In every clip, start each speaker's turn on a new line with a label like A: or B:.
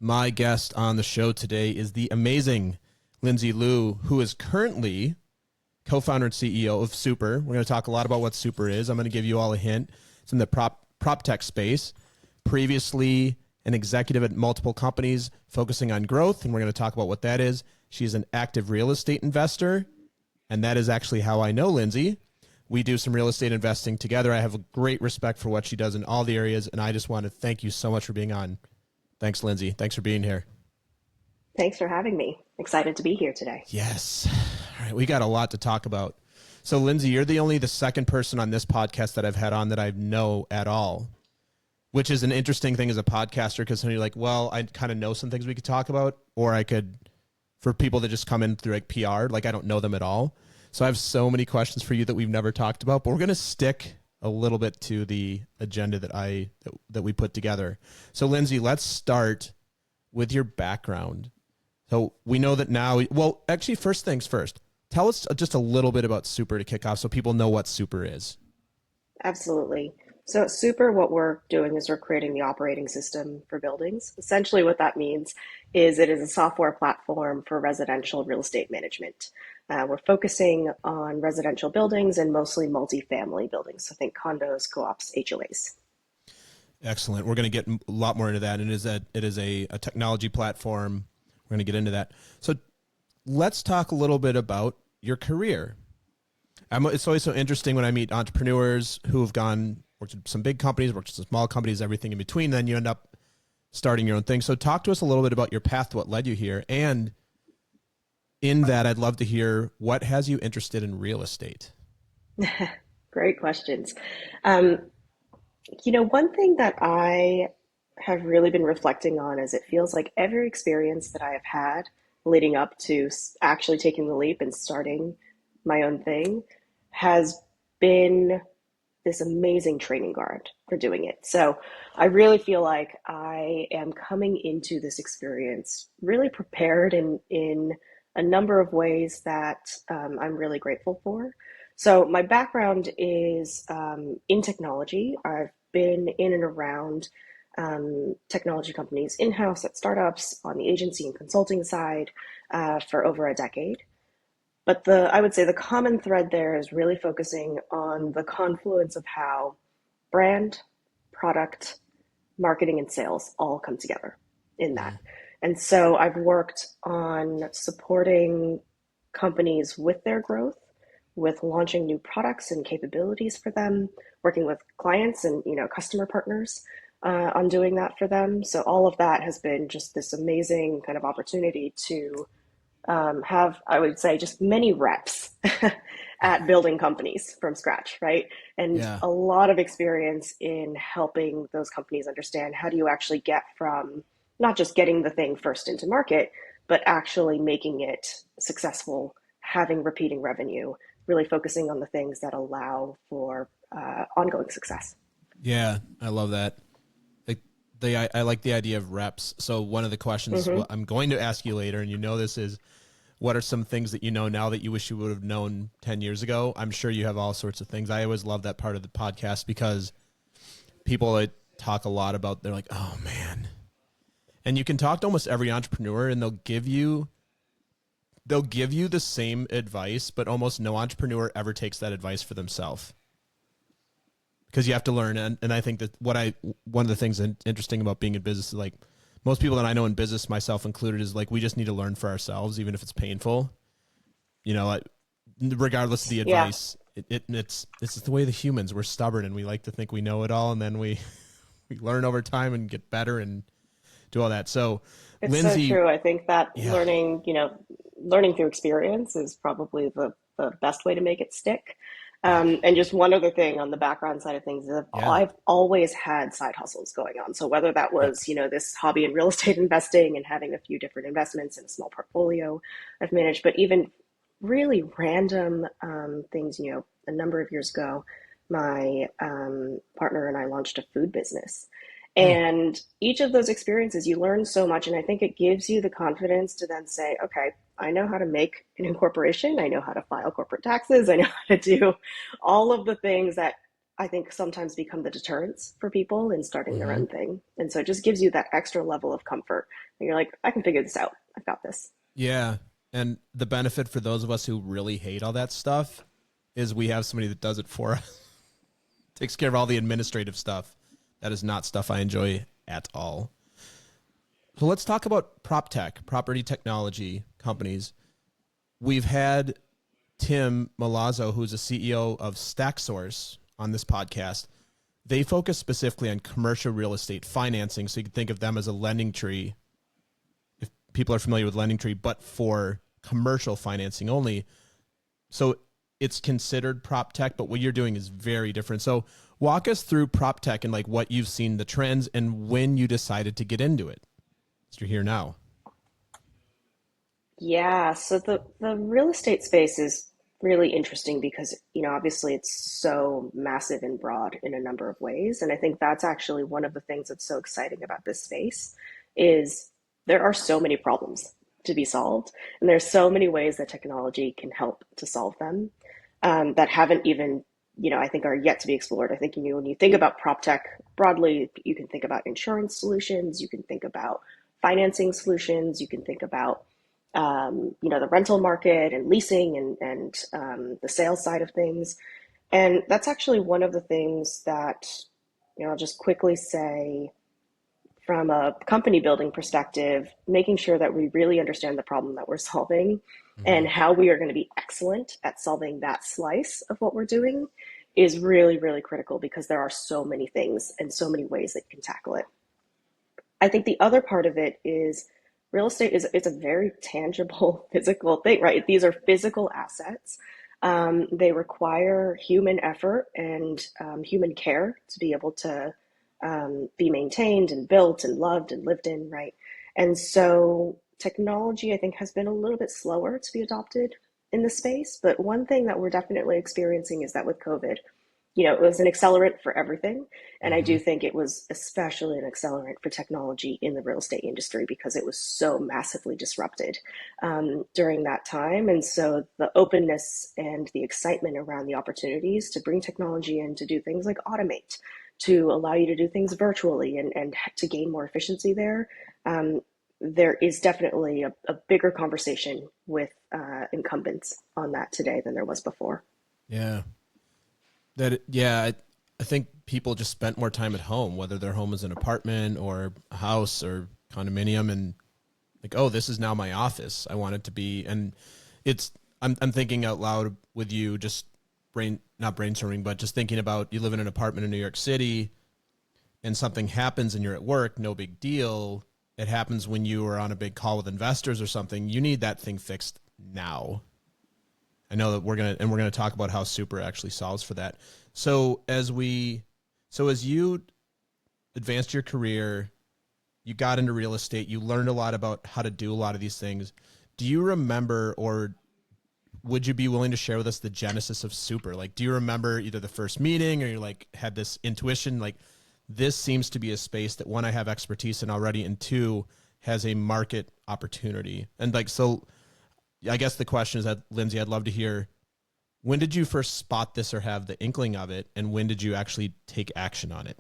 A: My guest on the show today is the amazing Lindsay Liu, who is currently co-founder and CEO of Super. We're going to talk a lot about what Super is. I'm going to give you all a hint. It's in the prop tech space. Previously an executive at multiple companies focusing on growth, and we're going to talk about what that is. She's an active real estate investor, and that is actually how I know Lindsay. We do some real estate investing together. I have a great respect for what she does in all the areas, and I just want to thank you so much for being on. Thanks, Lindsay. Thanks for being here.
B: Thanks for having me. Excited to be here today.
A: Yes. All right, we got a lot to talk about. So, Lindsay, you're the second person on this podcast that I've had on that I know at all, which is an interesting thing as a podcaster, because you're like, well, I kind of know some things we could talk about, or I could, for people that just come in through like PR, like I don't know them at all. So I have so many questions for you that we've never talked about, but we're going to stick a little bit to the agenda that we put together. So, Lindsay, let's start with your background. So we know that now, well, actually, first things first, tell us just a little bit about Super to kick off so people know what Super is.
B: Absolutely. So at Super, what we're doing is we're creating the operating system for buildings. Essentially, what that means is it is a software platform for residential real estate management. We're focusing on residential buildings and mostly multifamily buildings. So think condos, co-ops, HOAs.
A: Excellent. We're going to get a lot more into that. And it is a technology platform. We're going to get into that. So let's talk a little bit about your career. It's always so interesting when I meet entrepreneurs who have worked at some big companies, worked at some small companies, everything in between. Then you end up starting your own thing. So talk to us a little bit about your path, what led you here. And in that, I'd love to hear, what has you interested in real estate?
B: Great questions. One thing that I have really been reflecting on is it feels like every experience that I have had leading up to actually taking the leap and starting my own thing has been this amazing training ground for doing it. So I really feel like I am coming into this experience really prepared in a number of ways that I'm really grateful for. So my background is in technology. I've been in and around technology companies in-house at startups on the agency and consulting side for over a decade. But I would say the common thread there is really focusing on the confluence of how brand, product, marketing, and sales all come together in that. And so I've worked on supporting companies with their growth, with launching new products and capabilities for them, working with clients and customer partners on doing that for them. So all of that has been just this amazing kind of opportunity to have, I would say, just many reps at building companies from scratch, right? And
A: Yeah.
B: a lot of experience in helping those companies understand how do you actually get from not just getting the thing first into market, but actually making it successful, having repeating revenue, really focusing on the things that allow for ongoing success.
A: Yeah, I love that. I like the idea of reps. So one of the questions I'm going to ask you later, and this is, what are some things that you know now that you wish you would have known 10 years ago? I'm sure you have all sorts of things. I always love that part of the podcast because people talk a lot about, they're like, oh man. And you can talk to almost every entrepreneur and they'll give you the same advice, but almost no entrepreneur ever takes that advice for themselves. Because you have to learn, and I think that one of the things interesting about being in business is like most people that I know in business, myself included, is like we just need to learn for ourselves, even if it's painful. Regardless of the advice, it's just the way the humans, we're stubborn and we like to think we know it all, and then we learn over time and get better and do all that. So,
B: It's
A: Lindsay,
B: so true. I think that
A: yeah,
B: learning through experience is probably the best way to make it stick. And just one other thing on the background side of things is
A: yeah,
B: I've always had side hustles going on. So whether that
A: yep,
B: was, this hobby in real estate investing and having a few different investments in a small portfolio I've managed, but even really random things, a number of years ago, my partner and I launched a food business.
A: mm,
B: And each of those experiences, you learn so much. And I think it gives you the confidence to then say, okay, I know how to make an incorporation. I know how to file corporate taxes. I know how to do all of the things that I think sometimes become the deterrents for people in starting their
A: Hmm.
B: own thing. And so it just gives you that extra level of comfort. And you're like, I can figure this out. I've got this.
A: Yeah. And the benefit for those of us who really hate all that stuff is we have somebody that does it for us, takes care of all the administrative stuff. That is not stuff I enjoy at all. So let's talk about prop tech, property technology companies. We've had Tim Malazzo, who's a CEO of StackSource, on this podcast. They focus specifically on commercial real estate financing. So you can think of them as a lending tree, if people are familiar with lending tree, but for commercial financing only. So it's considered prop tech, but what you're doing is very different. So walk us through prop tech and like what you've seen, the trends, and when you decided to get into it. So you're here now.
B: Yeah, so the real estate space is really interesting because, obviously it's so massive and broad in a number of ways. And I think that's actually one of the things that's so exciting about this space is there are so many problems to be solved, and there's so many ways that technology can help to solve them that haven't even, I think are yet to be explored. I think, when you think about prop tech broadly, you can think about insurance solutions, you can think about financing solutions, you can think about the rental market and leasing and the sales side of things. And that's actually one of the things that, I'll just quickly say from a company building perspective, making sure that we really understand the problem that we're solving
A: Mm-hmm.
B: and how we are going to be excellent at solving that slice of what we're doing is really, really critical because there are so many things and so many ways that you can tackle it. I think the other part of it is real estate is it's a very tangible physical thing, right? These are physical assets. They require human effort and human care to be able to be maintained and built and loved and lived in, right? And so technology, I think, has been a little bit slower to be adopted in the space. But one thing that we're definitely experiencing is that with COVID, it was an accelerant for everything. And I
A: Mm-hmm.
B: do think it was especially an accelerant for technology in the real estate industry because it was so massively disrupted during that time. And so the openness and the excitement around the opportunities to bring technology in to do things like automate, to allow you to do things virtually and to gain more efficiency there. There is definitely a bigger conversation with incumbents on that today than there was before.
A: Yeah. I think people just spent more time at home, whether their home is an apartment or a house or condominium, and like, oh, this is now my office. I want it to be, and it's. I'm thinking out loud with you, just not brainstorming, but just thinking about you live in an apartment in New York City, and something happens and you're at work, no big deal. It happens when you are on a big call with investors or something. You need that thing fixed now. I know that we're gonna talk about how Super actually solves for that. So as you advanced your career, you got into real estate, you learned a lot about how to do a lot of these things. Do you remember, or would you be willing to share with us the genesis of Super? Like, do you remember either the first meeting or you like had this intuition, like this seems to be a space that one, I have expertise in already, and two, has a market opportunity. And like, so I guess the question is that, Lindsay, I'd love to hear, when did you first spot this or have the inkling of it? And when did you actually take action on it?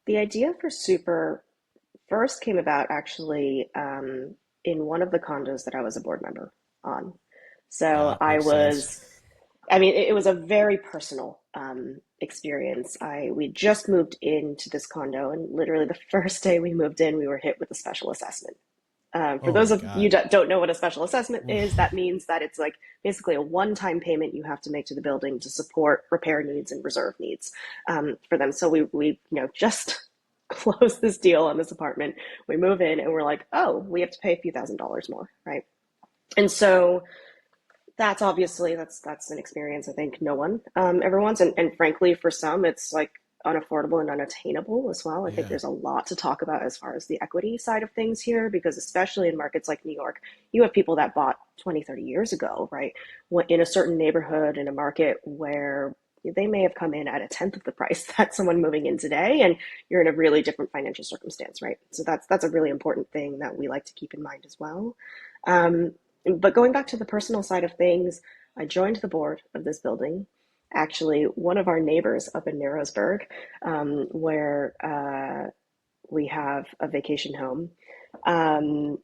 B: The idea for Super first came about actually in one of the condos that I was a board member on. So
A: Yeah, makes sense.
B: I mean, it was a very personal experience. We just moved into this condo, and literally the first day we moved in, we were hit with a special assessment. For
A: Oh
B: those
A: my
B: of you
A: God.
B: that don't know what a special assessment is,
A: Oof.
B: that means that it's like basically a one-time payment you have to make to the building to support repair needs and reserve needs for them. So we just close this deal on this apartment. We move in and we're like, oh, we have to pay a few $1,000s more, right? And so that's obviously that's an experience I think no one ever wants, and frankly, for some, it's like unaffordable and unattainable as well. I think
A: Yeah.
B: there's a lot to talk about as far as the equity side of things here, because especially in markets like New York, you have people that bought 20, 30 years ago, right? In a certain neighborhood in a market where they may have come in at a tenth of the price that someone moving in today, and you're in a really different financial circumstance, right? So that's a really important thing that we like to keep in mind as well. Um, but going back to the personal side of things, I joined the board of this building. actually one of our neighbors up in Narrowsburg, where we have a vacation home. Um,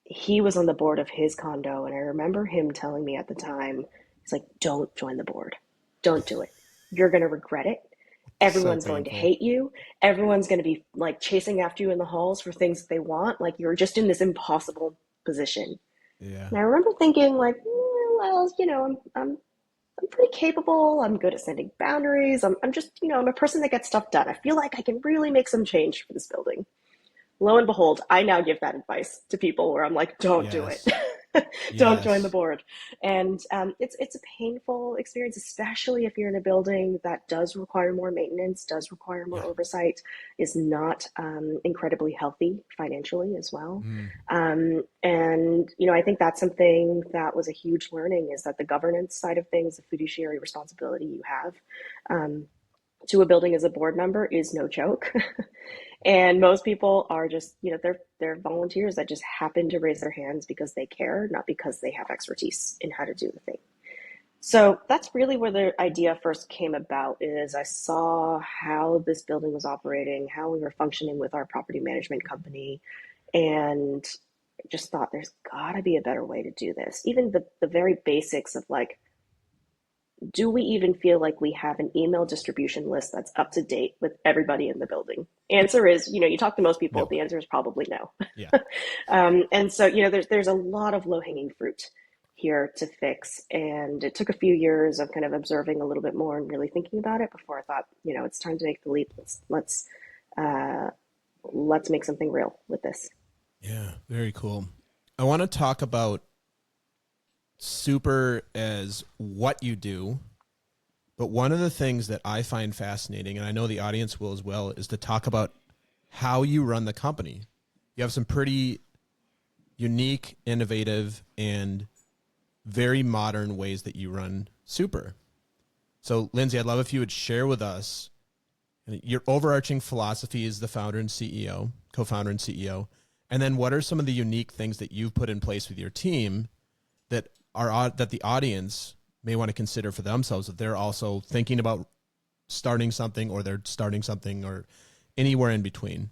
B: he was on the board of his condo, and I remember him telling me at the time, he's like, "Don't join the board. Don't do it. You're going to regret it.
A: So
B: Everyone's going to
A: painful.
B: hate you. Everyone's going to be like chasing after you in the halls for things that they want. Like you're just in this impossible position."
A: Yeah.
B: And I remember thinking, like, well, I'm pretty capable. I'm good at setting boundaries. I'm just, I'm a person that gets stuff done. I feel like I can really make some change for this building. Lo and behold, I now give that advice to people where I'm like, don't do it.
A: Yes.
B: Don't join the
A: Yes.
B: board. And it's a painful experience, especially if you're in a building that does require more maintenance, does require more
A: Yeah.
B: oversight, is not incredibly healthy financially as well.
A: Mm.
B: And, I think that's something that was a huge learning is that the governance side of things, the fiduciary responsibility you have um, to a building as a board member is no joke. And most people are just, they're volunteers that just happen to raise their hands because they care, not because they have expertise in how to do the thing. So that's really where the idea first came about is I saw how this building was operating, how we were functioning with our property management company, and just thought there's got to be a better way to do this. Even the very basics of like, do we even feel like we have an email distribution list that's up to date with everybody in the building? Answer is, you talk to most people,
A: No.
B: the answer is probably no.
A: Yeah.
B: And so, there's a lot of low hanging fruit here to fix. And it took a few years of kind of observing a little bit more and really thinking about it before I thought, it's time to make the leap. Uh, let's make something real with this.
A: Yeah. Very cool. I want to talk about super as what you do, but one of the things that I find fascinating, and I know the audience will as well, is to talk about how you run the company. You have some pretty unique, innovative, and very modern ways that you run Super. So, Lindsay, I'd love if you would share with us your overarching philosophy as the founder and CEO, co-founder and CEO, and then what are some of the unique things that you've put in place with your team that that the audience may want to consider for themselves if they're also thinking about starting something or they're starting something or anywhere in between.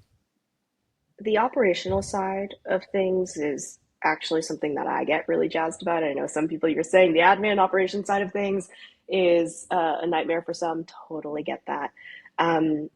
B: The operational side of things is actually something that I get really jazzed about. I know some people you're saying the admin operation side of things is a nightmare for some. Totally get that. Um,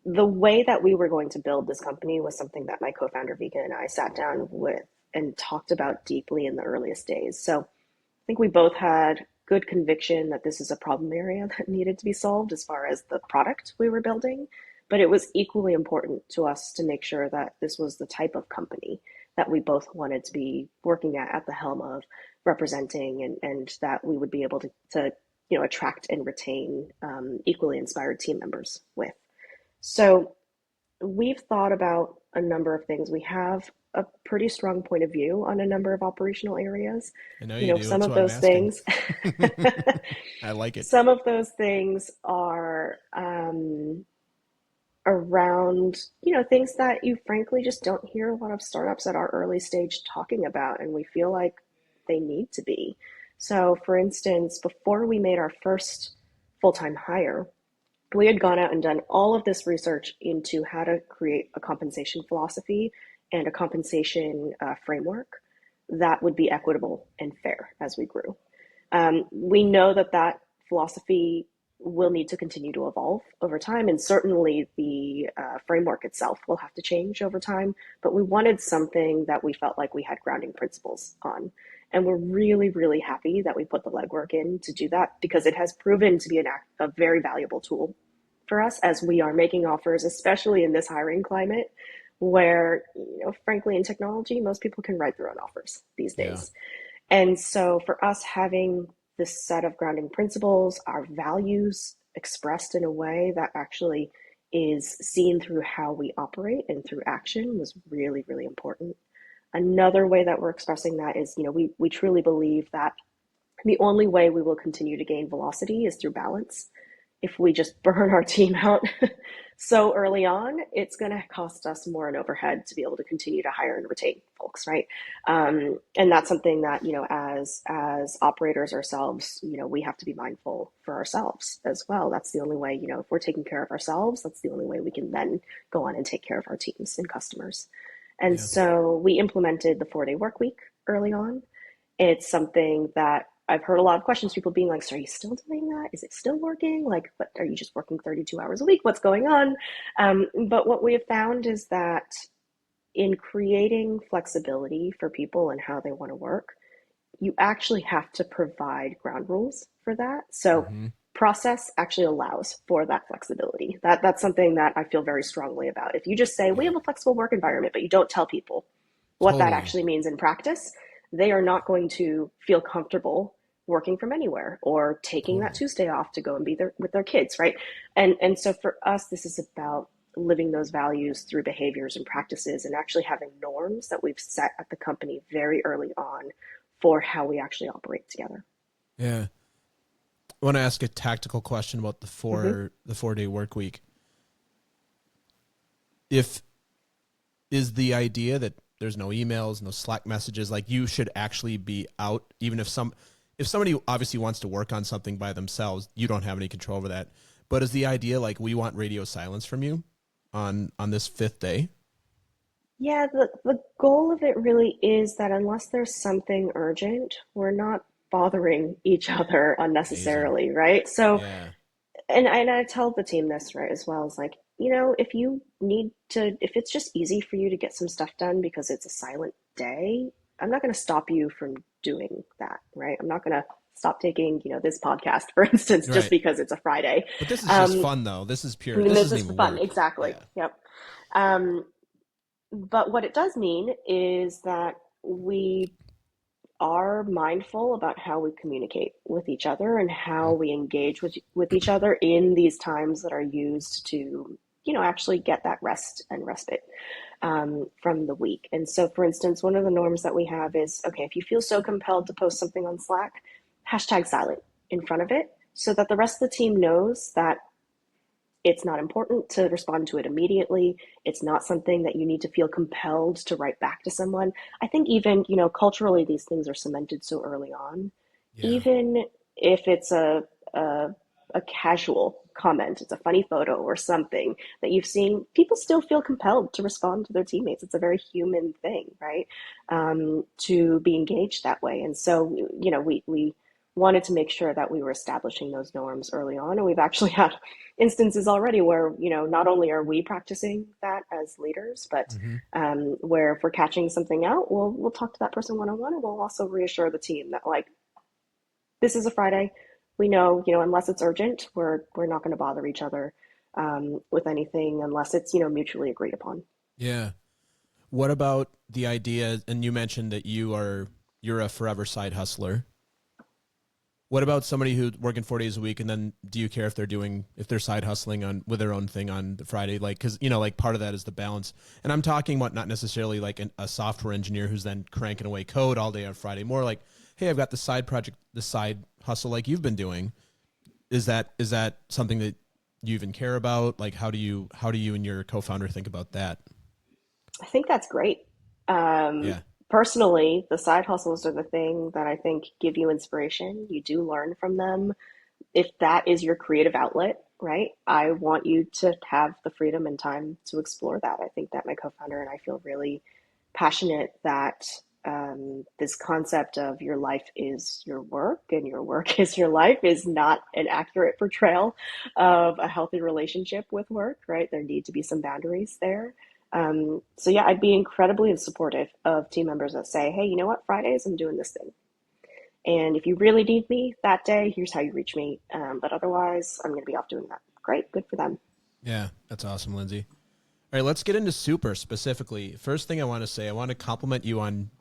B: the way that we were going to build this company was something that my co-founder Vika and I sat down with and talked about deeply in the earliest days. So I think we both had good conviction that this is a problem area that needed to be solved as far as the product we were building. But it was equally important to us to make sure that this was the type of company that we both wanted to be working at the helm of, representing, and that we would be able to attract and retain equally inspired team members with. So we've thought about a number of things. We have a pretty strong point of view on a number of operational areas.
A: I know you do.
B: Some
A: That's
B: of
A: why I'm
B: those
A: asking.
B: things,
A: I like it.
B: some of those things are around, things that you frankly just don't hear a lot of startups at our early stage talking about, and we feel like they need to be. So, for instance, before we made our first full-time hire, we had gone out and done all of this research into how to create a compensation philosophy and a compensation framework that would be equitable and fair as we grew. We know that philosophy will need to continue to evolve over time, and certainly the framework itself will have to change over time. But we wanted something that we felt like we had grounding principles on. And we're really, really happy that we put the legwork in to do that because it has proven to be a very valuable tool for us as we are making offers, especially in this hiring climate where, frankly, in technology, most people can write their own offers these
A: Yeah.
B: days. And so for us having this set of grounding principles, our values expressed in a way that actually is seen through how we operate and through action was really, really important. Another way that we're expressing that is, we truly believe that the only way we will continue to gain velocity is through balance. if we just burn our team out so early on, it's going to cost us more in overhead to be able to continue to hire and retain folks, right? And that's something that, as operators ourselves, we have to be mindful for ourselves as well. That's the only way, if we're taking care of ourselves, that's the only way we can then go on and take care of our teams and customers. And
A: Yeah.
B: so we implemented the 4-day work week early on. It's something that I've heard a lot of questions, people being like, so are you still doing that? Is it still working? Like, what, are you just working 32 hours a week? What's going on? But what we have found is that in creating flexibility for people and how they want to work, you actually have to provide ground rules for that. So
A: Mm-hmm.
B: process actually allows for that flexibility. That's something that I feel very strongly about. If you just say we
A: Yeah.
B: have a flexible work environment, but you don't tell people what that
A: Totally.
B: actually means in practice, they are not going to feel comfortable working from anywhere or taking that
A: Totally.
B: Tuesday off to go and be there with their kids, right? And so for us, this is about living those values through behaviors and practices and actually having norms that we've set at the company very early on for how we actually operate together.
A: Yeah. I want to ask a tactical question about
B: Mm-hmm.
A: the 4-day work week. If is the idea that there's no emails, no Slack messages, like you should actually be out, even if somebody obviously wants to work on something by themselves, you don't have any control over that. But is the idea like we want radio silence from you on this 5th day?
B: Yeah, the goal of it really is that unless there's something urgent, we're not bothering each other
A: Amazing.
B: unnecessarily, right? So,
A: Yeah.
B: and I tell the team this, right, as well, as like, if you need to, if it's just easy for you to get some stuff done because it's a silent day, I'm not going to stop you from doing that, right? I'm not going to stop taking, this podcast, for instance, just
A: Right.
B: because it's a Friday.
A: But this is just
B: Um,
A: fun though. This is
B: I
A: pure.
B: mean,
A: This
B: this
A: isn't
B: is
A: even
B: fun,
A: work.
B: exactly.
A: Yeah.
B: Yep. Um, but what it does mean is that we are mindful about how we communicate with each other and how
A: Mhm.
B: we engage with each other in these times that are used to, actually get that rest and respite from the week. And so, for instance, one of the norms that we have is okay, if you feel so compelled to post something on Slack, hashtag silent in front of it so that the rest of the team knows that it's not important to respond to it immediately. It's not something that you need to feel compelled to write back to someone. I think even, culturally, these things are cemented so early on.
A: Yeah.
B: Even if it's a, a casual comment, it's a funny photo or something that you've seen, people still feel compelled to respond to their teammates. It's a very human thing, right? To be engaged that way. And so, we wanted to make sure that we were establishing those norms early on. And we've actually had instances already where, not only are we practicing that as leaders, but
A: Hmm.
B: where if we're catching something out, we'll talk to that person one on one, and we'll also reassure the team that like this is a Friday. We know, unless it's urgent, we're not going to bother each other with anything unless it's mutually agreed upon.
A: Yeah. What about the idea? And you mentioned that you're a forever side hustler. What about somebody who's working 4 days a week, and then do you care if they're side hustling on with their own thing on the Friday? Like, because like part of that is the balance. And I'm talking about not necessarily like a software engineer who's then cranking away code all day on Friday. More like, hey, I've got the side project, the side hustle, like you've been doing. Is that something that you even care about? Like, how do you and your co-founder think about that?
B: I think that's great. Um,
A: Yeah.
B: Personally, the side hustles are the thing that I think give you inspiration. You do learn from them. If that is your creative outlet, right? I want you to have the freedom and time to explore that. I think that my co-founder and I feel really passionate that this concept of your life is your work and your work is your life is not an accurate portrayal of a healthy relationship with work, right? There need to be some boundaries there. So yeah, I'd be incredibly supportive of team members that say, hey, you know what, Fridays, I'm doing this thing. And if you really need me that day, here's how you reach me. But otherwise, I'm going to be off doing that. Great, good for them.
A: Yeah. That's awesome, Lindsay. All right, let's get into Super specifically. First thing I want to say, I want to compliment you on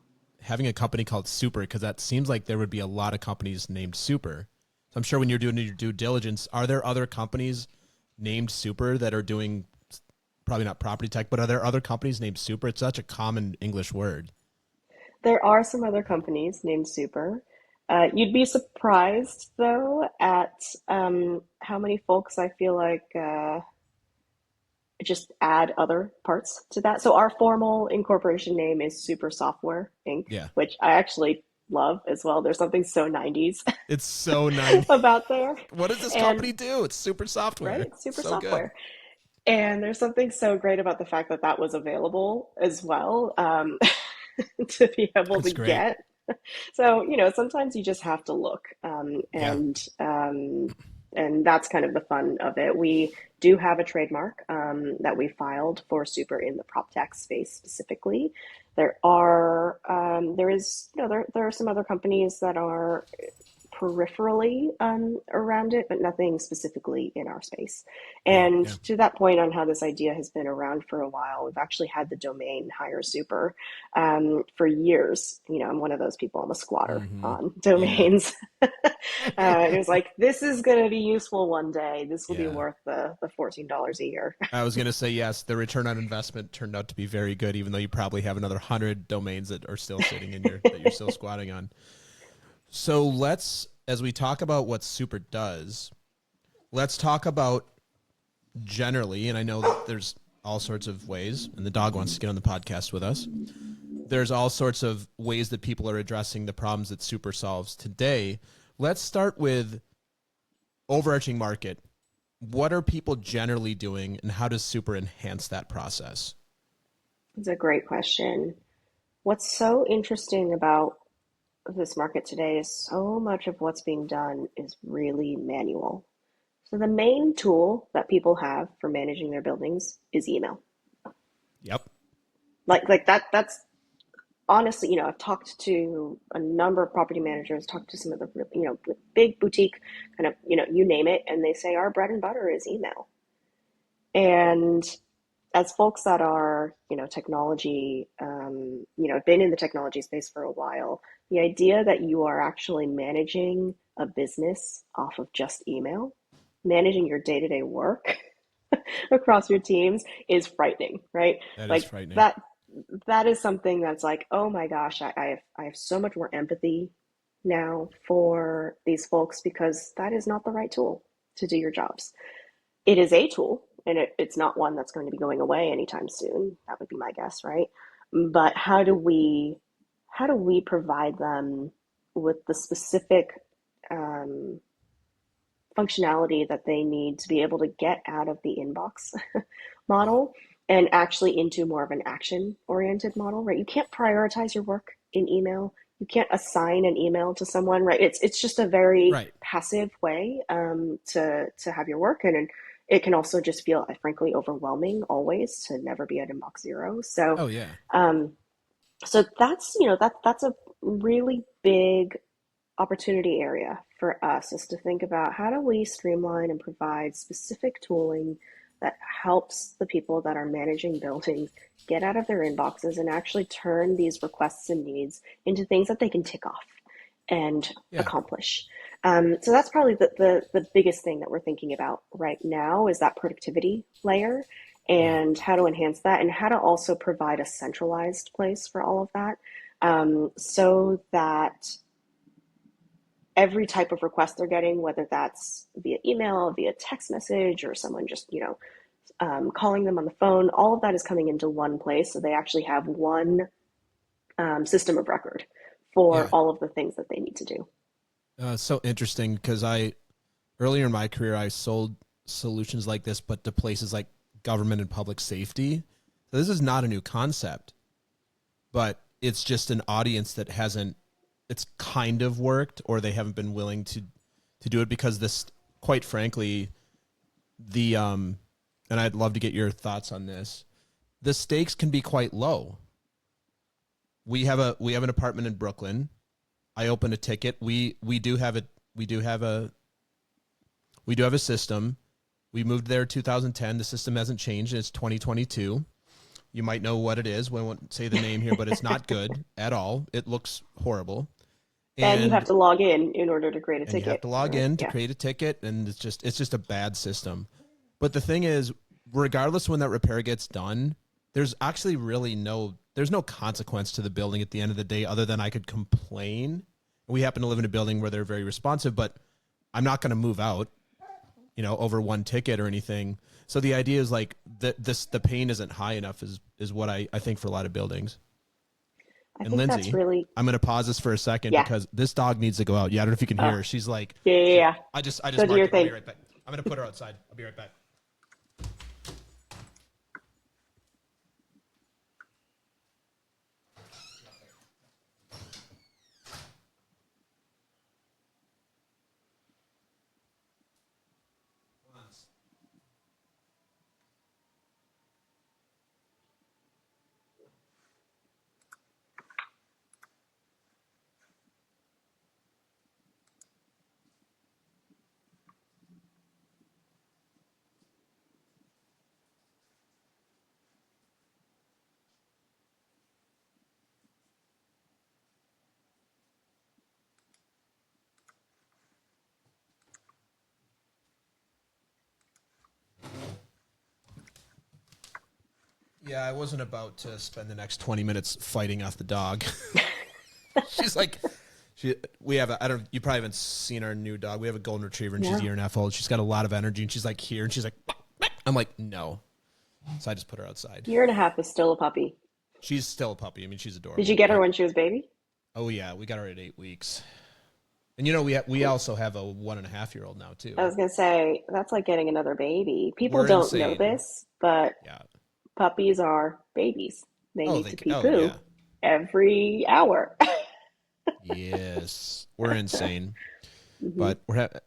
A: having a company called Super because that seems like there would be a lot of companies named Super. So I'm sure when you're doing your due diligence, are there other companies named Super that are doing probably not property tech, but are there other companies named Super? It's such a common English word.
B: There are some other companies named Super. You'd be surprised, though, at how many folks I feel like just add other parts to that. So our formal incorporation name is Super Software Inc.,
A: Yeah.
B: which I actually love as well. There's something so 90s
A: It's so 90.
B: about there.
A: What does this
B: And
A: company do? It's super software.
B: right, it's Super
A: So good.
B: Software. And there's something so great about the fact that that was available as well, to be able to
A: That's great.
B: get. So, sometimes you just have to look,
A: Yeah.
B: and that's kind of the fun of it. We do have a trademark that we filed for Super in the prop tech space specifically. There are some other companies that are peripherally around it, but nothing specifically in our space.
A: Yeah.
B: And
A: Yeah.
B: to that point on how this idea has been around for a while, we've actually had the domain Hire Super for years. I'm one of those people, I'm a squatter
A: Mm-hmm.
B: on
A: Yeah.
B: domains. It was like, this is going to be useful one day. This will be
A: Yeah.
B: worth the $14 a year.
A: I was going to say, yes, the return on investment turned out to be very good, even though you probably have another 100 domains that are still sitting in that you're still squatting on. So as we talk about what Super does, let's talk about generally, and I know that there's all sorts of ways, and the dog wants to get on the podcast with us. There's all sorts of ways that people are addressing the problems that Super solves today. Let's start with overarching market. What are people generally doing, and how does Super enhance that process?
B: It's a great question. What's so interesting about this market today is so much of what's being done is really manual. So the main tool that people have for managing their buildings is email.
A: Yep.
B: Like that's honestly, I've talked to a number of property managers, talked to some of the, big boutique kind of, you name it, and they say our bread and butter is email. And as folks that are, technology, been in the technology space for a while, the idea that you are actually managing a business off of just email, managing your day-to-day work across your teams is frightening, right?
A: That is
B: Like
A: frightening.
B: that is something that's like, oh my gosh, I have so much more empathy now for these folks because that is not the right tool to do your jobs. It is a tool, and it's not one that's going to be going away anytime soon. That would be my guess, right? But how do we provide them with the specific um, functionality that they need to be able to get out of the inbox
A: Yeah.
B: model and actually into more of an action oriented model, right? You can't prioritize your work in email. You can't assign an email to someone, right? It's just a very
A: Right.
B: passive way to have your work, and it can also just feel, frankly, overwhelming always to never be at inbox zero. So
A: Oh, yeah.
B: um, so that's a really big opportunity area for us, is to think about how do we streamline and provide specific tooling that helps the people that are managing buildings get out of their inboxes and actually turn these requests and needs into things that they can tick off and
A: Yeah.
B: accomplish. So that's probably the biggest thing that we're thinking about right now, is that productivity layer
A: Yeah.
B: and how to enhance that, and how to also provide a centralized place for all of that, so that every type of request they're getting, whether that's via email, via text message, or someone just, calling them on the phone, all of that is coming into one place. So they actually have one system of record for
A: Yeah.
B: all of the things that they need to do.
A: So interesting because earlier in my career, I sold solutions like this, but to places like government and public safety. So this is not a new concept, but it's just an audience that it's kind of worked, or they haven't been willing to do it because this, quite frankly, and I'd love to get your thoughts on this. The stakes can be quite low. We have an apartment in Brooklyn. I open a ticket. We do have a system. We moved there in 2010. The system hasn't changed. It's 2022. You might know what it is. We won't say the name here, but it's not good at all. It looks horrible.
B: And you have
A: And
B: to log in order to create a
A: you have
B: ticket,
A: to log
B: right?
A: in to
B: Yeah.
A: create a ticket, and it's just a bad system. But the thing is, regardless when that repair gets done, there's actually really no consequence to the building at the end of the day, other than I could complain. We happen to live in a building where they're very responsive, but I'm not going to move out, over one ticket or anything. So the idea is like the pain isn't high enough is what I think for a lot of buildings.
B: I
A: And
B: think that's
A: Lindsay,
B: really,
A: I'm going to pause this for a second
B: yeah.
A: because this dog needs to go out. Yeah, I don't know if you can hear her. She's like,
B: Yeah, yeah, yeah.
A: I just
B: Go do your
A: marked it. I'll be
B: thing.
A: right back. I'm going to put her outside. I'll be right back. Yeah, I wasn't about to spend the next 20 minutes fighting off the dog. She's like, we have you probably haven't seen our new dog. We have a golden retriever and she's a year and a half old. She's got a lot of energy and she's like here and she's like, I'm like, no. So I just put her outside.
B: Year and a half is still a puppy.
A: She's still a puppy. I mean, she's adorable.
B: Did you get her when she was baby?
A: Oh yeah, we got her at 8 weeks. And we also have a 1.5-year-old now too.
B: I was gonna say that's like getting another baby. People
A: We're
B: don't
A: insane.
B: know this, but
A: Yeah.
B: puppies are babies. They need to pee poo
A: yeah.
B: every hour.
A: Yes, we're insane.
B: Mhm.
A: But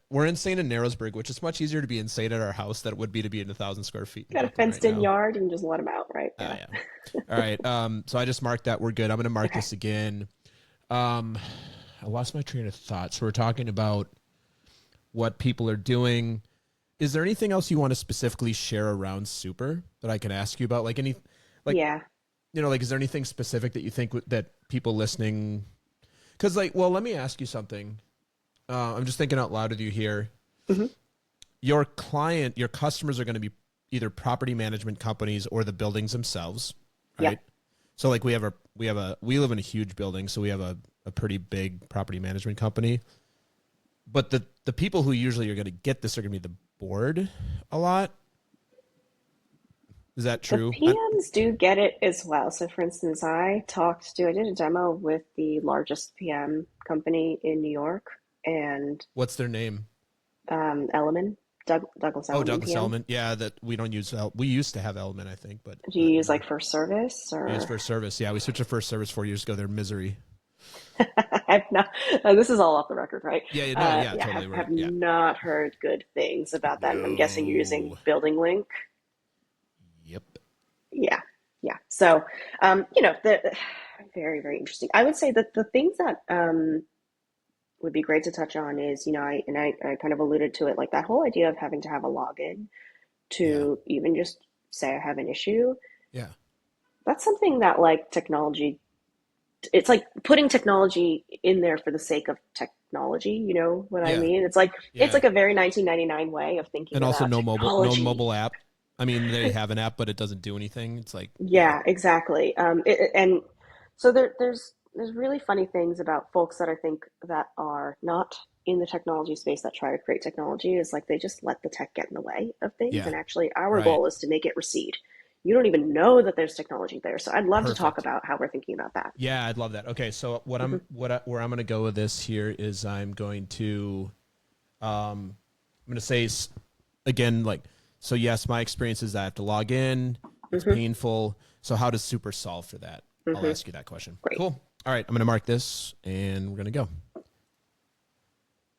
A: we're insane in Narrowsburg, which is much easier to be insane at our house than it would be to be in 1,000 square feet.
B: Got a fenced-in yard, you can just let them out, right?
A: Yeah. All right. So I just marked that. We're good. I'm going to mark this again. I lost my train of thought. So we're talking about what people are doing. Is there anything else you want to specifically share around Super that I can ask you about? Like
B: Yeah.
A: Is there anything specific that you think that people listening? Because let me ask you something. I'm just thinking out loud with you here.
B: Mm-hmm.
A: Your customers are going to be either property management companies or the buildings themselves, right?
B: Yep.
A: So we live in a huge building, so we have a pretty big property management company. But the people who usually are going to get this are going to be the board a lot. Is that true?
B: The PMs do get it as well. So for instance, I did a demo with the largest PM company in New York, and
A: What's their name?
B: Element, Douglas
A: Oh,
B: Elliman
A: Douglas
B: PM.
A: Element. Yeah, that we don't use. We used to have Element, I think, but
B: Do you
A: not
B: use
A: anymore.
B: like First Service
A: We use
B: or?
A: First Service. Yeah, we switched to First Service 4 years ago. They're misery.
B: I've not. This is all off the record, right?
A: Yeah, no, yeah,
B: Yeah,
A: totally.
B: have
A: Yeah.
B: not heard good things about that. And I'm guessing you're using
A: No.
B: Building Link.
A: Yep.
B: Yeah, yeah. So, the very, very interesting. I would say that the things that would be great to touch on is, I kind of alluded to it, like that whole idea of having to have a login
A: Yeah.
B: to even just say I have an issue.
A: Yeah.
B: That's something that like technology, it's like putting technology in there for the sake of technology. You know what I
A: Yeah.
B: mean? It's like
A: Yeah.
B: a very 1999 way of thinking
A: And also
B: about
A: no
B: technology.
A: mobile app. I mean, they have an app, but it doesn't do anything. It's like,
B: Yeah, exactly. And so there's really funny things about folks that I think that are not in the technology space that try to create technology is like they just let the tech get in the way of things.
A: yeah,
B: And actually, our
A: right.
B: goal is to make it recede. You don't even know that there's technology there. So I'd love to talk
A: Perfect.
B: about how we're thinking about that.
A: Yeah, I'd love that. Okay, so where I'm going to go with this here is I'm going to say again, like, so yes, my experience is that I have to log in. It's
B: Hmm.
A: painful. So how does Super solve for that? I'll
B: Hmm.
A: ask you that question.
B: Great.
A: Cool. All right, I'm going to mark this and we're going to go.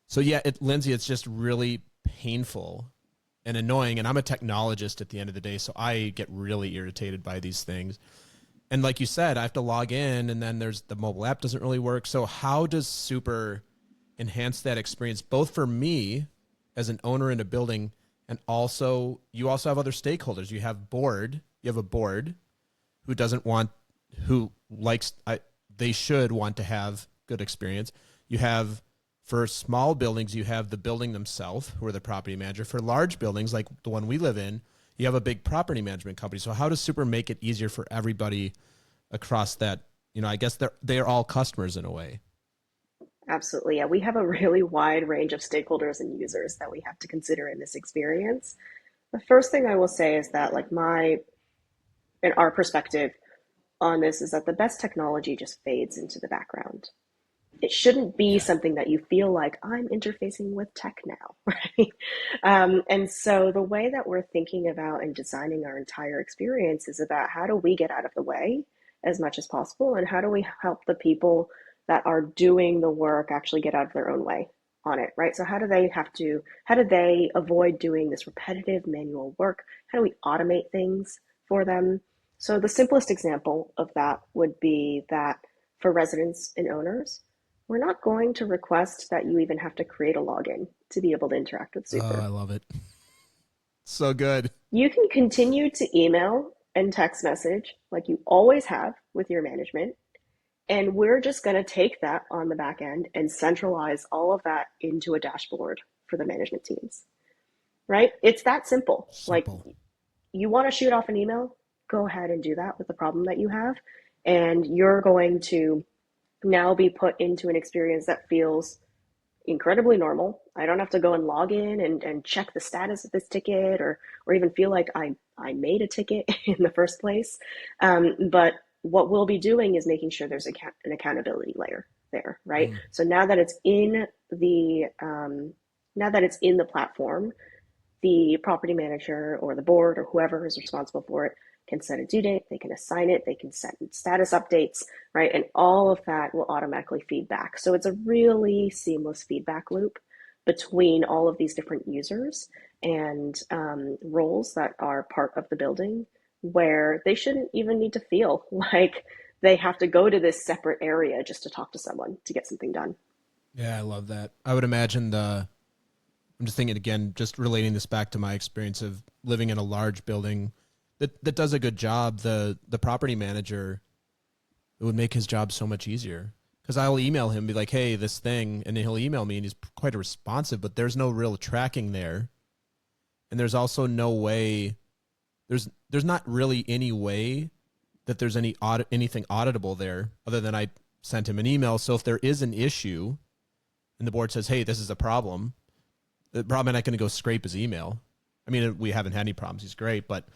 A: So yeah, Lindsay, it's just really painful and annoying. And I'm a technologist at the end of the day, so I get really irritated by these things. And like you said, I have to log in and then the mobile app doesn't really work. So how does Super enhance that experience, both for me as an owner in a building, and also you also have other stakeholders. You have a board who they should want to have good experience. You have, for small buildings, you have the building themselves, who are the property manager. For large buildings like the one we live in, you have a big property management company. So how does Super make it easier for everybody across that? I guess they're all customers in a way.
B: Absolutely. Yeah, we have a really wide range of stakeholders and users that we have to consider in this experience. The first thing I will say is that, like, my and our perspective on this is that the best technology just fades into the background. It shouldn't be
A: Yeah.
B: something that you feel like I'm interfacing with tech now, right? And so the way that we're thinking about and designing our entire experience is about how do we get out of the way as much as possible, and how do we help the people that are doing the work actually get out of their own way on it, right? So how do they avoid doing this repetitive manual work? How do we automate things for them? So the simplest example of that would be that for residents and owners, we're not going to request that you even have to create a login to be able to interact with
A: Oh,
B: Super.
A: I love it. So good.
B: You can continue to email and text message like you always have with your management. And we're just going to take that on the back end and centralize all of that into a dashboard for the management teams, right? It's that simple. Like,
A: Simple.
B: you want to shoot off an email, go ahead and do that with the problem that you have. And you're going to now be put into an experience that feels incredibly normal. I don't have to go and log in and check the status of this ticket, or even feel like I made a ticket in the first place. But what we'll be doing is making sure there's an accountability layer there, right?
A: Mm.
B: So now that it's in the platform, the property manager or the board or whoever is responsible for it can set a due date, they can assign it, they can set status updates, right? And all of that will automatically feed back. So it's a really seamless feedback loop between all of these different users and roles that are part of the building, where they shouldn't even need to feel like they have to go to this separate area just to talk to someone to get something done.
A: Yeah, I love that. I would imagine I'm just thinking again, just relating this back to my experience of living in a large building that does a good job. The property manager, it would make his job so much easier because I'll email him, be like, hey, this thing, and then he'll email me, and he's quite responsive, but there's no real tracking there, and there's also no way. There's not really any way that there's anything auditable there other than I sent him an email. So if there is an issue and the board says, hey, this is a problem, the problem not going to go scrape his email. I mean, we haven't had any problems. He's great, but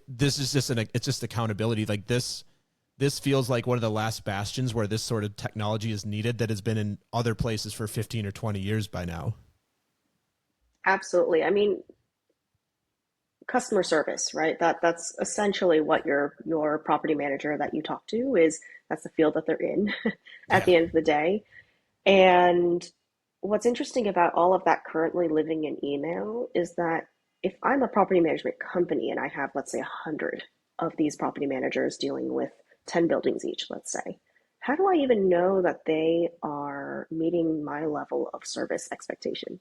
A: this is just it's just accountability. Like this feels like one of the last bastions where this sort of technology is needed that has been in other places for 15 or 20 years by now.
B: Absolutely. I mean, customer service, right? That's essentially what your property manager that you talk to is. That's the field that they're in at
A: Yeah.
B: the end of the day. And what's interesting about all of that currently living in email is that if I'm a property management company and I have, let's say, 100 of these property managers dealing with 10 buildings each, let's say, how do I even know that they are meeting my level of service expectation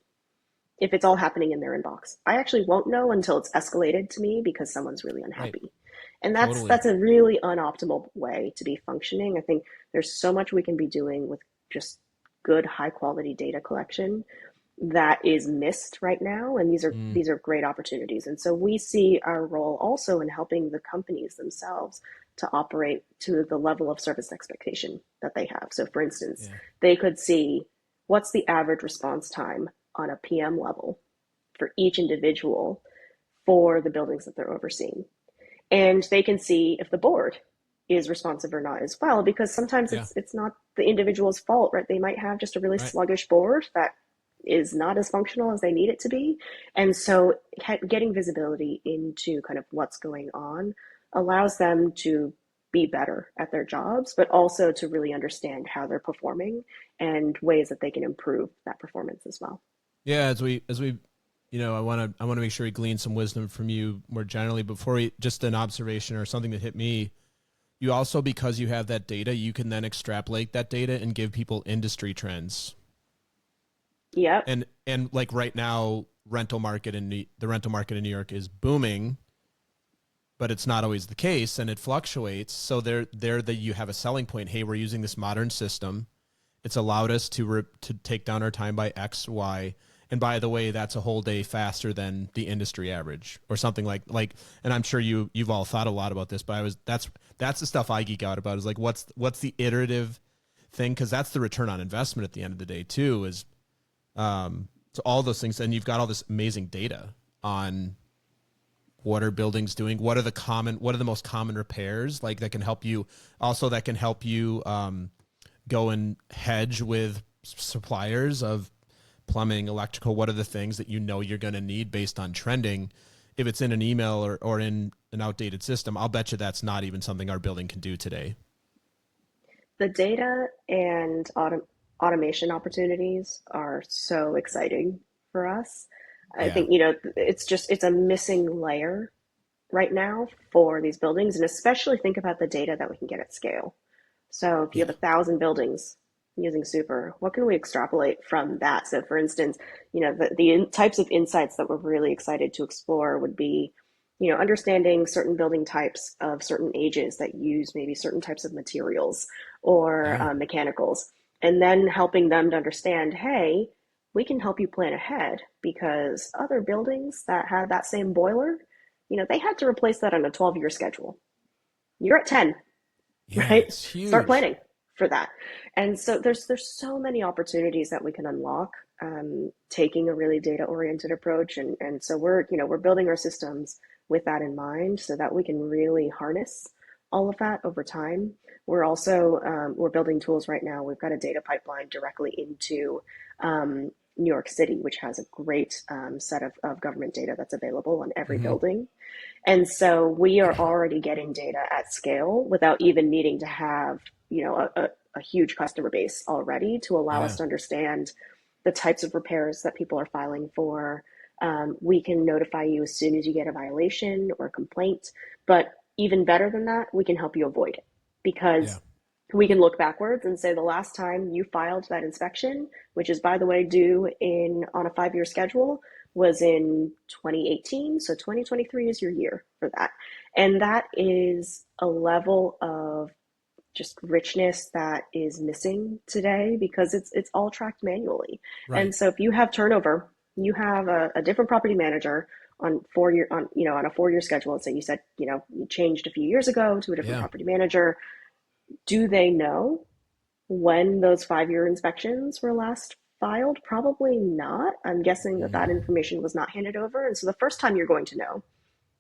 B: if it's all happening in their inbox? I actually won't know until it's escalated to me because someone's really
A: Right.
B: unhappy. And
A: Totally.
B: that's a really unoptimal way to be functioning. I think there's so much we can be doing with just good high quality data collection that is missed right now, and
A: Mm.
B: these are great opportunities. And so we see our role also in helping the companies themselves to operate to the level of service expectation that they have. So for instance,
A: Yeah.
B: they could see what's the average response time on a PM level for each individual for the buildings that they're overseeing. And they can see if the board is responsive or not as well, because sometimes
A: Yeah.
B: it's not the individual's fault, right? They might have just a really
A: Right.
B: sluggish board that is not as functional as they need it to be. And so getting visibility into kind of what's going on allows them to be better at their jobs, but also to really understand how they're performing and ways that they can improve that performance as well.
A: Yeah. As we, I want to make sure we glean some wisdom from you more generally before we, just an observation or something that hit me. You also, because you have that data, you can then extrapolate that data and give people industry trends.
B: Yep.
A: And like right now, the rental market in New York is booming, but it's not always the case, and it fluctuates. So you have a selling point. Hey, we're using this modern system. It's allowed us to take down our time by X, Y, and by the way, that's a whole day faster than the industry average, or something like. And I'm sure you've all thought a lot about this, but that's the stuff I geek out about. Is like what's the iterative thing, because that's the return on investment at the end of the day too, is to all those things. And you've got all this amazing data on what are buildings doing, what are the most common repairs, like that can help you go and hedge with suppliers of plumbing, electrical. What are the things that you know you're going to need based on trending? If it's in an email or in an outdated system, I'll bet you that's not even something our building can do today.
B: The data and automation opportunities are so exciting for us. I
A: Yeah.
B: think, it's a missing layer right now for these buildings, and especially think about the data that we can get at scale. So if you have
A: Yeah.
B: 1,000 buildings using Super, what can we extrapolate from that? So for instance, the types of insights that we're really excited to explore would be, understanding certain building types of certain ages that use maybe certain types of materials or
A: Yeah.
B: mechanicals, and then helping them to understand, hey, we can help you plan ahead because other buildings that had that same boiler, they had to replace that on a 12-year schedule. You're at 10,
A: Yeah.
B: right?
A: It's
B: Start
A: huge.
B: planning for that. And so there's so many opportunities that we can unlock, taking a really data oriented approach. And so we're building our systems with that in mind so that we can really harness all of that over time. We're also we're building tools right now. We've got a data pipeline directly into New York City, which has a great set of government data that's available on every
A: Hmm.
B: building. And so we are already getting data at scale without even needing to have, a huge customer base already to allow us
A: Yeah.
B: to understand the types of repairs that people are filing for. We can notify you as soon as you get a violation or complaint. But even better than that, we can help you avoid it
A: Yeah.
B: because we can look backwards and say the last time you filed that inspection, which is by the way due in on a 5-year schedule, was in 2018. So 2023 is your year for that. And that is a level of just richness that is missing today because it's all tracked manually.
A: Right.
B: And so if you have turnover, you have a different property manager on 4 year on a 4-year schedule. And say you said, you changed a few years ago to a different
A: Yeah.
B: property manager. Do they know when those 5-year inspections were last filed? Probably not. I'm guessing that that
A: Mm.
B: information was not handed over. And so the first time you're going to know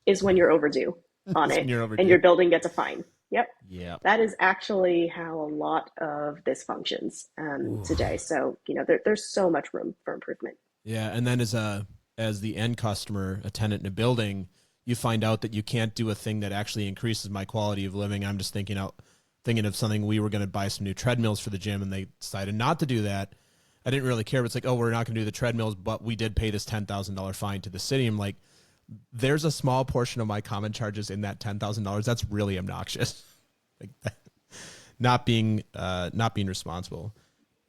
B: is when you're overdue on
A: It's when
B: it
A: you're
B: and
A: overdue.
B: your building gets a fine. Yep.
A: Yeah.
B: That is actually how a lot of this functions
A: Ooh.
B: today. So, there's so much room for improvement.
A: Yeah. And then as the end customer, a tenant in a building, you find out that you can't do a thing that actually increases my quality of living. I'm just thinking of something. We were going to buy some new treadmills for the gym and they decided not to do that. I didn't really care, but it's like, oh, we're not going to do the treadmills, but we did pay this $10,000 fine to the city. I'm like, there's a small portion of my common charges in that $10,000. That's really obnoxious. Like that, not being responsible.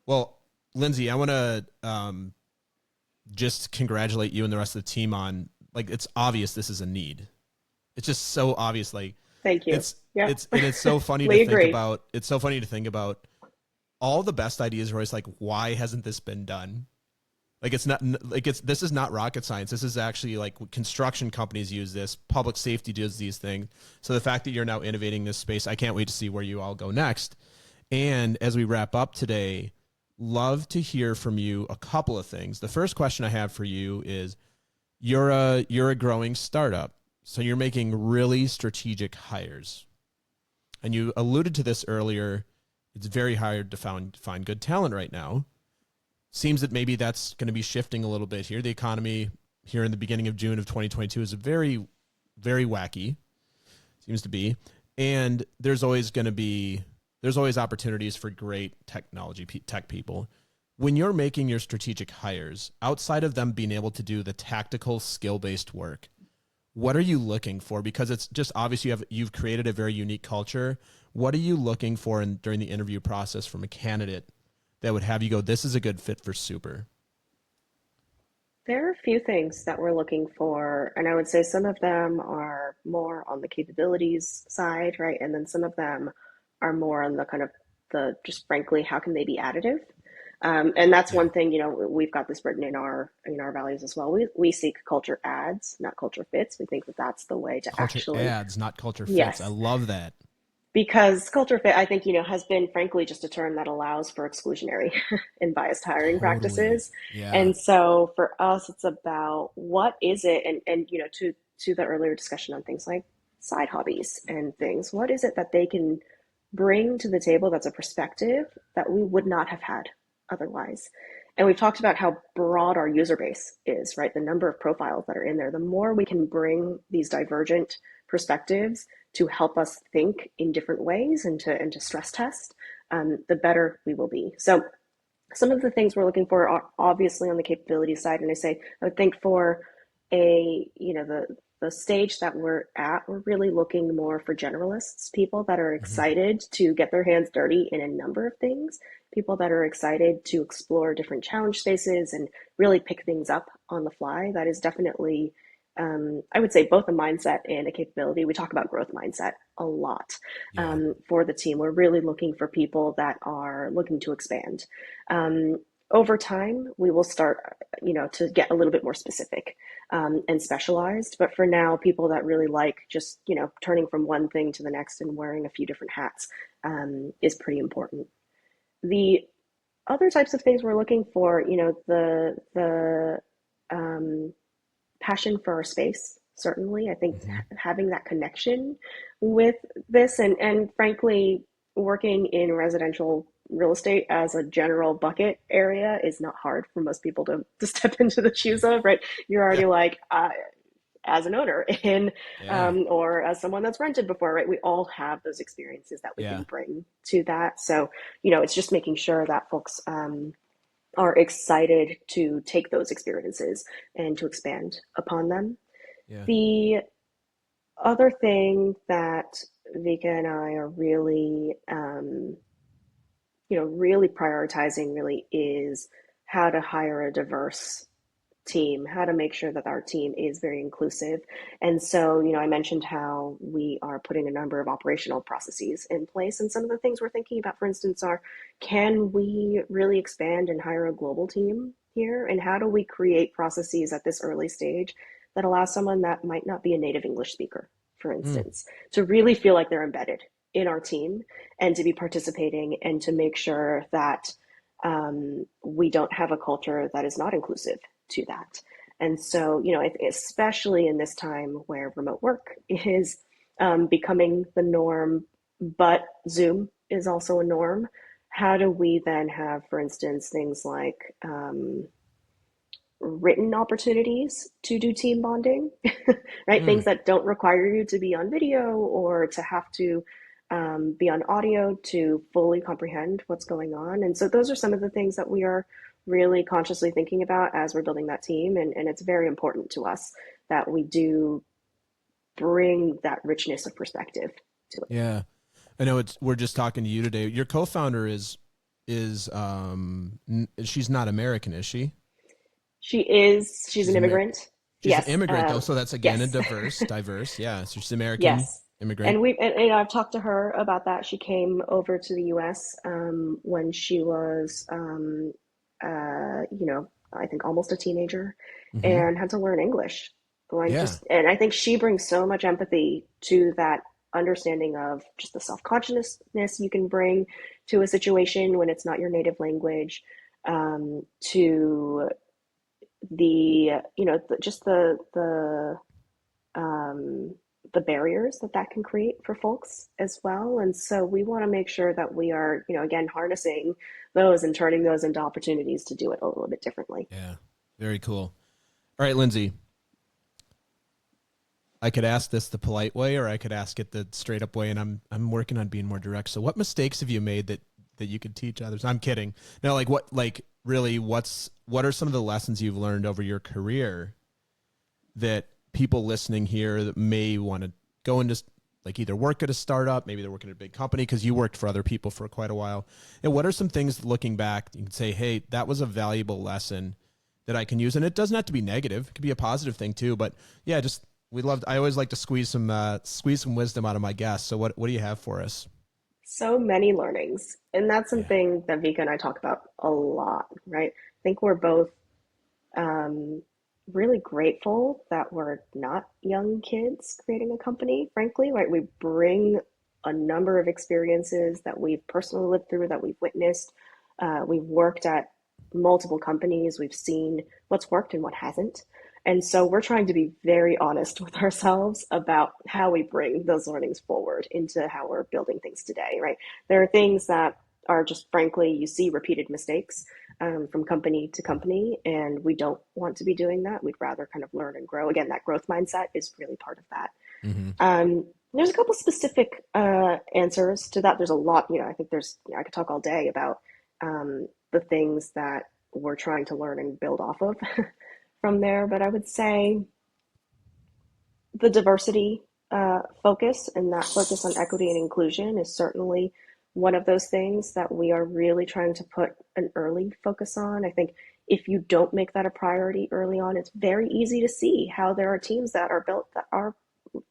A: Well, Lindsay, I want to just congratulate you and the rest of the team on, like, it's obvious this is a need. It's just so obvious. Like
B: Thank you.
A: it's
B: Yep.
A: it's so funny to
B: We
A: think
B: agree.
A: about. It's so funny to think about all the best ideas are always like, why hasn't this been done? Like it's not like this is not rocket science. This is actually like construction companies use this, public safety does these things. So the fact that you're now innovating this space, I can't wait to see where you all go next. And as we wrap up today, love to hear from you a couple of things. The first question I have for you is you're a growing startup. So you're making really strategic hires. And you alluded to this earlier. It's very hard to find good talent right now. Seems that maybe that's going to be shifting a little bit here. The economy here in the beginning of June of 2022 is very, very wacky. Seems to be. And there's always opportunities for great tech people. When you're making your strategic hires, outside of them being able to do the tactical skill-based work, what are you looking for? Because it's just obvious you've created a very unique culture. What are you looking for during the interview process from a candidate that would have you go, this is a good fit for Super?
B: There are a few things that we're looking for, and I would say some of them are more on the capabilities side, right? And then some of them are more on the kind of the just frankly, how can they be additive? And that's
A: Yeah.
B: one thing, we've got this written in our values as well. We seek culture adds, not culture fits. We think that that's the way to
A: Culture
B: actually,
A: adds, not culture fits. I
B: yes,
A: love that.
B: Because culture fit, I think, has been frankly just a term that allows for exclusionary and biased hiring
A: Totally.
B: practices.
A: Yeah.
B: And so for us, it's about what is it, and to the earlier discussion on things like side hobbies and things, what is it that they can bring to the table that's a perspective that we would not have had otherwise? And we've talked about how broad our user base is, right? The number of profiles that are in there. The more we can bring these divergent perspectives to help us think in different ways and to stress test, the better we will be. So some of the things we're looking for are obviously on the capability side, and I would think for the stage that we're at, we're really looking more for generalists, people that are
A: Hmm.
B: excited to get their hands dirty in a number of things, people that are excited to explore different challenge spaces and really pick things up on the fly. That is definitely, I would say, both a mindset and a capability. We talk about growth mindset a lot
A: Yeah.
B: for the team. We're really looking for people that are looking to expand. Um, Over time, we will start, to get a little bit more specific and specialized. But for now, people that really like just, turning from one thing to the next and wearing a few different hats is pretty important. The other types of things we're looking for, the um, passion for our space. Certainly, I think
A: Hmm.
B: having that connection with this, and frankly, working in residential real estate as a general bucket area is not hard for most people to step into the shoes of, right? You're
A: Yeah.
B: already like, as an owner in
A: Yeah.
B: or as someone that's rented before, right? We all have those experiences that we can
A: Yeah.
B: bring to that. So, it's just making sure that folks are excited to take those experiences and to expand upon them.
A: Yeah.
B: The other thing that Vika and I are really, really prioritizing really is how to hire a diverse team, how to make sure that our team is very inclusive. And so, I mentioned how we are putting a number of operational processes in place. And some of the things we're thinking about, for instance, are can we really expand and hire a global team here? And how do we create processes at this early stage that allow someone that might not be a native English speaker, for
A: Mm.
B: instance, to really feel like they're embedded in our team and to be participating and to make sure that we don't have a culture that is not inclusive to that. And so, especially in this time where remote work is becoming the norm, but Zoom is also a norm, how do we then have, for instance, things like written opportunities to do team bonding, right?
A: Mm.
B: Things that don't require you to be on video or to have to be on audio to fully comprehend what's going on. And so those are some of the things that we are really consciously thinking about as we're building that team. And it's very important to us that we do bring that richness of perspective to it.
A: Yeah. I know we're just talking to you today. Your co-founder she's not American, is she?
B: She's
A: She's
B: an
A: Amer
B: immigrant.
A: she's an
B: Yes.
A: immigrant though, so that's again a
B: Yes.
A: diverse. Yeah. So she's American
B: Yes.
A: immigrant.
B: And I've talked to her about that. She came over to the US when she was, I think almost a teenager
A: Hmm.
B: and had to learn English.
A: Yeah.
B: And I think she brings so much empathy to that understanding of just the self-consciousness you can bring to a situation when it's not your native language, to just um, the barriers that can create for folks as well. And so we want to make sure that we are, again, harnessing those and turning those into opportunities to do it a little bit differently.
A: Yeah. Very cool. All right, Lindsay. I could ask this the polite way, or I could ask it the straight up way, and I'm working on being more direct. So, what mistakes have you made that you could teach others? I'm kidding. No, really, what are some of the lessons you've learned over your career that people listening here that may want to go into, like, either work at a startup, maybe they're working at a big company because you worked for other people for quite a while. And what are some things looking back you can say, hey, that was a valuable lesson that I can use? And it doesn't have to be negative; it could be a positive thing too. But yeah, just I always like to squeeze some wisdom out of my guests. So what do you have for us?
B: So many learnings. And that's
A: Yeah.
B: something that Vika and I talk about a lot, right? I think we're both um, really grateful that we're not young kids creating a company, frankly, right? We bring a number of experiences that we've personally lived through, that we've witnessed. We've worked at multiple companies. We've seen what's worked and what hasn't. And so we're trying to be very honest with ourselves about how we bring those learnings forward into how we're building things today, right? There are things that are just frankly, you see repeated mistakes from company to company, and we don't want to be doing that. We'd rather kind of learn and grow. Again, that growth mindset is really part of that.
A: Mm-hmm.
B: There's a couple specific answers to that. There's a lot, I think I could talk all day about the things that we're trying to learn and build off of from there. But I would say the diversity focus and that focus on equity and inclusion is certainly one of those things that we are really trying to put an early focus on. I think if you don't make that a priority early on, it's very easy to see how there are teams that are built that are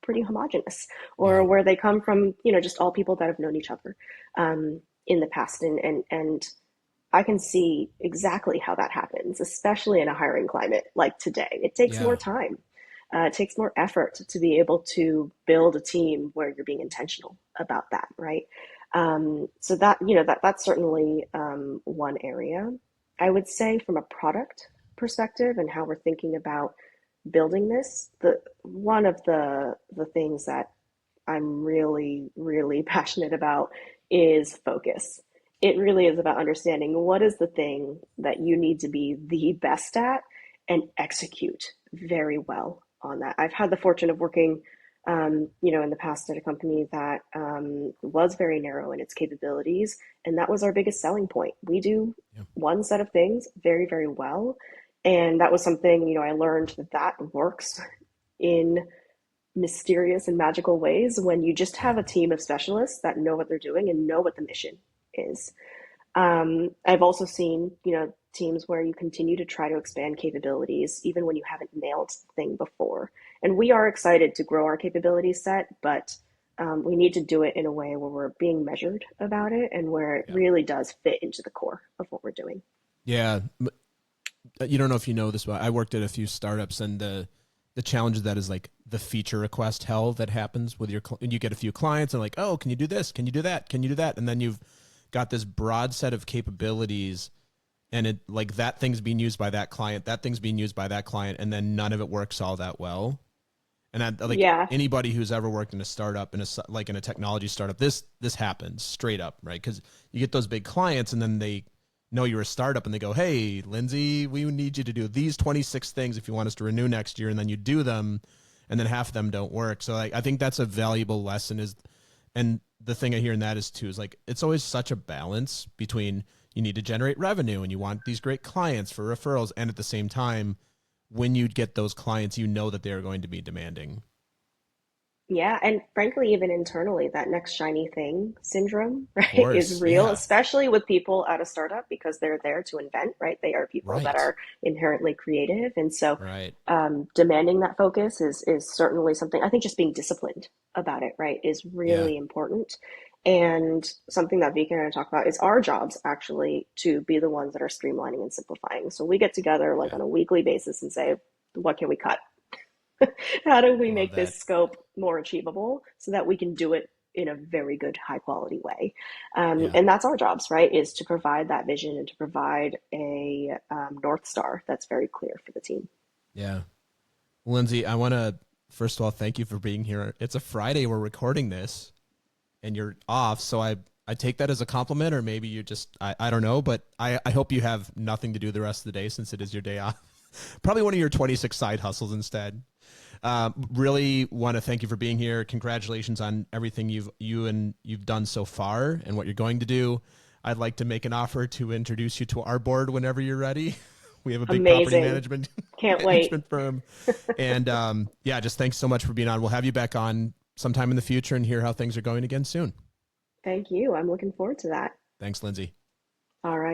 B: pretty homogenous, or where they come from, just all people that have known each other in the past. And I can see exactly how that happens, especially in a hiring climate like today. It takes more time. It takes more effort to be able to build a team where you're being intentional about that, right? So that's certainly one area. I would say from a product perspective and how we're thinking about building this, one of the things that I'm really, really passionate about is focus. It really is about understanding what is the thing that you need to be the best at and execute very well on that. I've had the fortune of working, in the past at a company that was very narrow in its capabilities, and that was our biggest selling point. We do one set of things very, very well, and that was something, I learned that works in mysterious and magical ways when you just have a team of specialists that know what they're doing and know what the mission is. I've also seen, teams where you continue to try to expand capabilities even when you haven't nailed the thing before. And we are excited to grow our capability set, but we need to do it in a way where we're being measured about it and where it really does fit into the core of what we're doing.
A: Yeah. You don't know if you know this, but I worked at a few startups, and the challenge of that is like the feature request hell that happens with you get a few clients and like, oh, can you do this? Can you do that? Can you do that? And then you've got this broad set of capabilities, and it like that thing's being used by that client, that thing's being used by that client, and then none of it works all that well. And anybody who's ever worked in a startup, in a technology startup, this happens straight up, right? Because you get those big clients, and then they know you're a startup, and they go, "Hey, Lindsay, we need you to do these 26 things if you want us to renew next year," and then you do them, and then half of them don't work. So I think that's a valuable lesson. And the thing I hear in that is it's always such a balance between you need to generate revenue and you want these great clients for referrals, and at the same time, when you get those clients, you know that they're going to be demanding.
B: Yeah, and frankly, even internally, that next shiny thing syndrome,
A: Of
B: right, is
A: course,
B: real,
A: yeah,
B: especially with people at a startup because they're there to invent, right? They are people that
A: right,
B: are inherently creative. And so
A: right,
B: demanding that focus is certainly something, I think just being disciplined about it, right, is
A: yeah,
B: really important. And something that Vika and I talk about is our jobs actually to be the ones that are streamlining and simplifying. So we get together like
A: yeah.
B: on a weekly basis and say, what can we cut? How do we
A: I love
B: make
A: that.
B: this scope more achievable so that we can do it in a very good, high quality way?
A: Yeah,
B: And that's our jobs, right? Is to provide that vision and to provide a North Star that's very clear for the team.
A: yeah. Lindsay, I want to first of all thank you for being here. It's a Friday, we're recording this, and you're off, so I take that as a compliment, or maybe you just I don't know, but I hope you have nothing to do the rest of the day since it is your day off. Probably one of your 26 side hustles instead. Really want to thank you for being here. Congratulations on everything you've done so far and what you're going to do. I'd like to make an offer to introduce you to our board whenever you're ready. We have a big property
B: Amazing.
A: management
B: Can't wait.
A: management firm, and just thanks so much for being on. We'll have you back on sometime in the future and hear how things are going again soon.
B: Thank you. I'm looking forward to that.
A: Thanks, Lindsay.
B: All right.